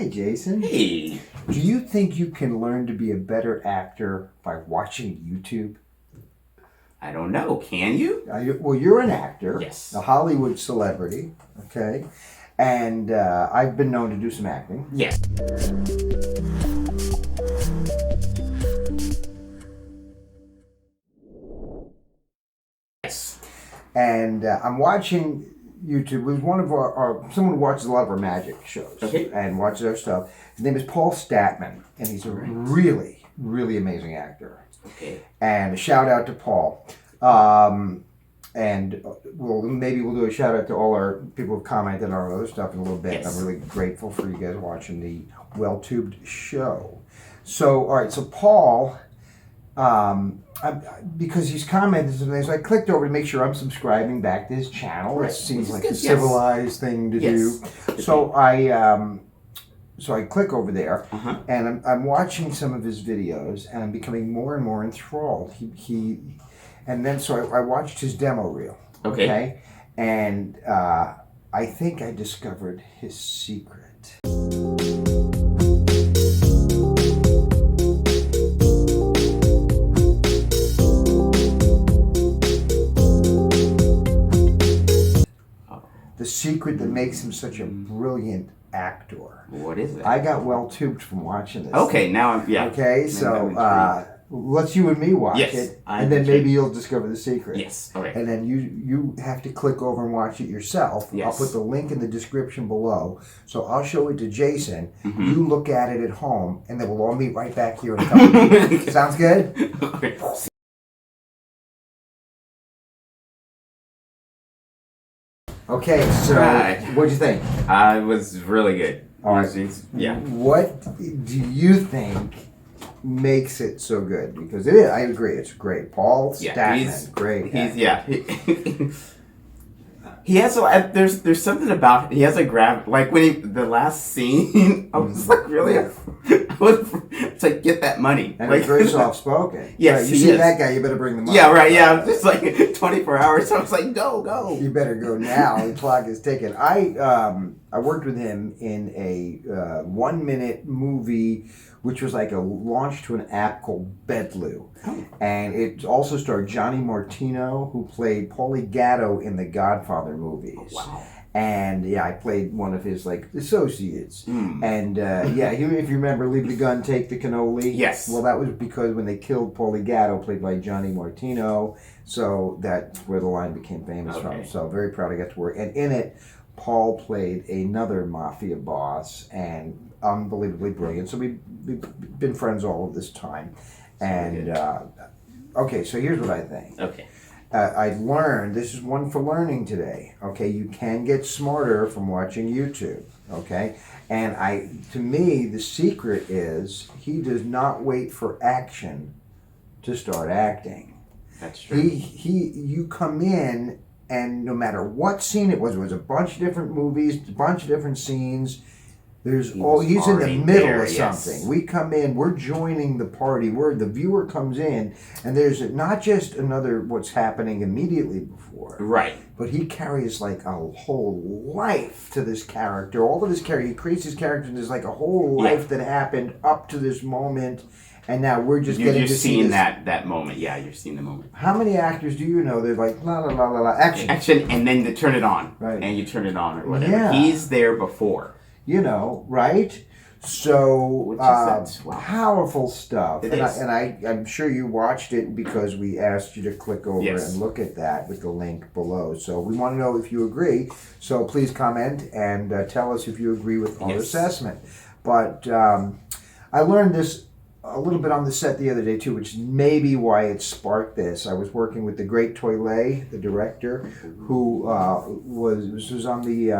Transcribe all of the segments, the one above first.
Hi, Jason. Hey. Do you think you can learn to be a better actor by watching YouTube? I don't know. Can you? Well, you're an actor. Yes. A Hollywood celebrity, okay? And I've been known to do some acting. Yes. Yes. And I'm watching YouTube. It was one of someone who watches a lot of our magic shows. Okay. And watches our stuff. His name is Paul Statman, and he's a really, really amazing actor. Okay. And a shout out to Paul. And maybe we'll do a shout out to all our people who've commented on our other stuff in a little bit. Yes. I'm really grateful for you guys watching the Welltubed show. So, all right, so Paul, because he's commented something, so I clicked over to make sure I'm subscribing back to his channel. Right. It seems like good. a civilized thing to do. So I click over there, and I'm watching some of his videos, and I'm becoming more and more enthralled. And then so I watched his demo reel. Okay? And I think I discovered his secret. The secret that makes him such a brilliant actor. What is it? I got well tubed from watching this. Okay, now I'm, yeah. Okay, so let's you and me watch it, and then maybe you'll discover the secret. Yes, okay. And then you have to click over and watch it yourself. Yes. I'll put the link in the description below. So I'll show it to Jason. You look at it at home, and then we'll all meet right back here in a couple minutes. Sounds good? Okay. Okay, so what'd you think? It was really good. All right. Yeah. What do you think makes it so good? Because it is, I agree, it's great. Paul Statman, great. He has there's something about he has a grab, like when the last scene I was like really it's like get that money, and like, he's very soft spoken. Yes, you see that guy, you better bring the money. Yeah, right. Yeah, it's like 24 hours. So I was like, go. You better go now. The clock is ticking. I worked with him in a 1 minute movie, which was like a launch to an app called Bedloo. And it also starred Johnny Martino, who played Paulie Gatto in the Godfather movies. Oh, wow. And I played one of his associates. And if you remember, Leave the Gun, Take the Cannoli. Yes. Well, that was because when they killed Paulie Gatto, played by Johnny Martino, so that's where the line became famous from. So very proud I got to work. And in it, Paul played another mafia boss, and unbelievably brilliant. So we've been friends all of this time. And so here's what I think. Okay. I learned, this is one for learning today, okay? You can get smarter from watching YouTube, okay? And to me, the secret is he does not wait for action to start acting. That's true. You come in, and no matter what scene it was a bunch of different movies, a bunch of different scenes. He's in the middle of something. Yes. We come in, we're joining the party. The viewer comes in, and there's not just another what's happening immediately before. Right. But he carries like a whole life to this character. All of his character, he creates his character, and there's like a whole life that happened up to this moment. And now we're just getting to see seeing that moment. Yeah, you're seeing the moment. How many actors do you know? They're like, la la la la la, action. Action, and then they turn it on. Right. And you turn it on or whatever. Yeah. He's there before. Right? So, Wow. powerful stuff. It and is. I'm sure you watched it because we asked you to click over and look at that with the link below. So we want to know if you agree. So please comment and tell us if you agree with our assessment. But I learned this a little bit on the set the other day too, which may be why it sparked this. I was working with the great Toyle, the director, who was on the...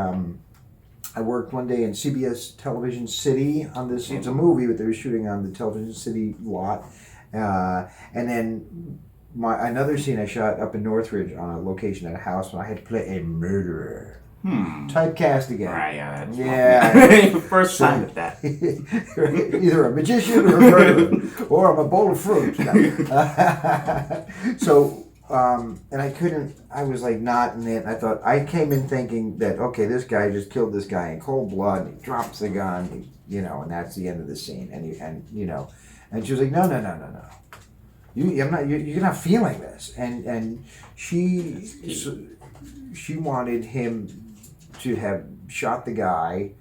I worked one day in CBS Television City on this. It's a movie, but they were shooting on the Television City lot. And then another scene I shot up in Northridge on a location at a house when I had to play a murderer. Typecast again. Right, yeah. First time at that. Either a magician or a murderer, or I'm a bowl of fruit. So, and I was like not in it. I thought, I came in thinking that, okay, this guy just killed this guy in cold blood. He drops the gun. He and that's the end of the scene. And she was like, no. You're not feeling this. And she wanted him to have shot the guy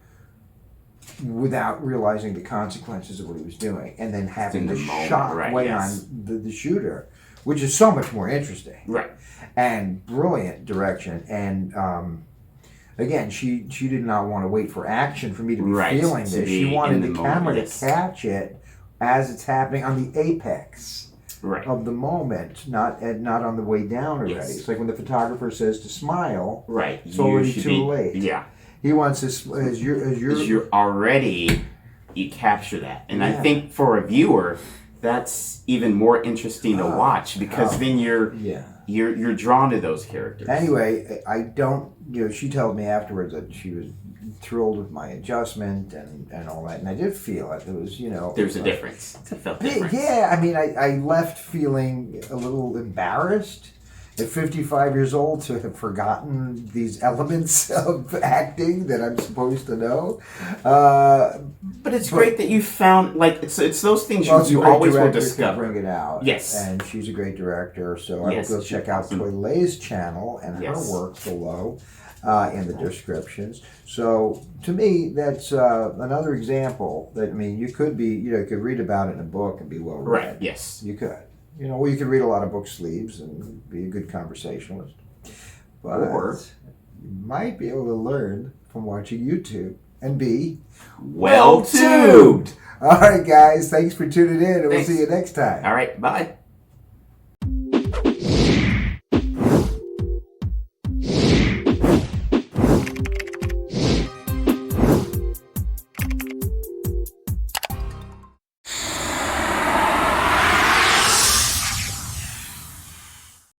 without realizing the consequences of what he was doing, and then having the shot weigh on the shooter, which is so much more interesting. Right. And brilliant direction. And again, she did not want to wait for action for me to be feeling this. She wanted the camera to catch it as it's happening on the apex of the moment, not on the way down already. Yes. It's like when the photographer says to smile. Right. It's already too late. Yeah. He wants this as you're already, you capture that, and I think for a viewer, that's even more interesting to watch because then you're drawn to those characters. Anyway, I don't. She told me afterwards that she was thrilled with my adjustment and all that, and I did feel it. There was, there's a difference. It felt different. Yeah, I mean, I left feeling a little embarrassed at 55 years old to have forgotten these elements of acting that I'm supposed to know. But it's great that you found, it's those things you always will discover. Bring it out. Yes. And she's a great director, so I will go check out Toilet's channel and her work below in the descriptions. So to me, that's another example that, you could be, you could read about it in a book and be well read. Right, yes. You could. Or you could read a lot of book sleeves and be a good conversationalist. But or you might be able to learn from watching YouTube and be Welltubed. All right, guys. Thanks for tuning in, and we'll see you next time. All right, bye.